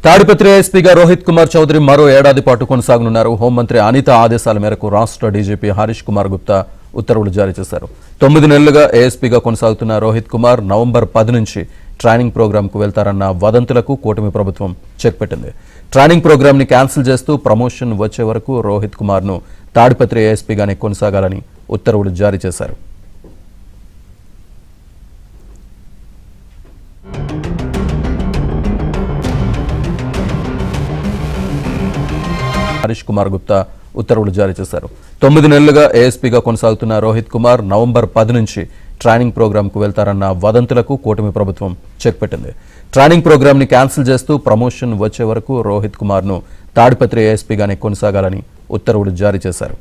తాడిపత్రి ఎస్పీగా రోహిత్ కుమార్ చౌదరి మరో ఏడాది పాటు కొనసాగనున్నారు. హోంమంత్రి అనిత ఆదేశాల మేరకు రాష్ట్ర డీజీపీ హరీష్ కుమార్ గుప్తా ఉత్తర్వులు జారీ చేశారు. 9 నెలలుగా ఏఎస్పీగా కొనసాగుతున్న రోహిత్ కుమార్ నవంబర్ 10 నుంచి ట్రైనింగ్ ప్రోగ్రాంకు వెళ్తారన్న వదంతులకు కూటమి ప్రభుత్వం చెక్ పెట్టింది. ట్రైనింగ్ ప్రోగ్రామ్ ని క్యాన్సిల్ చేస్తూ ప్రమోషన్ వచ్చే వరకు రోహిత్ కుమార్ ను తాడిపత్రి ఏఎస్పీగానే కొనసాగాలని ఉత్తర్వులు జారీ చేశారు. హరీష్ కుమార్ గుప్తా ఉత్తర్వులు జారీ చేశారు. 9 నెలలుగా ఏఎస్పీగా కొనసాగుతున్న రోహిత్ కుమార్ నవంబర్ 10 నుంచి ట్రైనింగ్ ప్రోగ్రాంకు వెళ్తారన్న వదంతులకు కూటమి ప్రభుత్వం చెక్ పెట్టింది. ట్రైనింగ్ ప్రోగ్రామ్ ని క్యాన్సిల్ చేస్తూ ప్రమోషన్ వచ్చే వరకు రోహిత్ కుమార్ ను తాడిపత్రి ఏఎస్పీగానే కొనసాగాలని ఉత్తర్వులు జారీ చేశారు.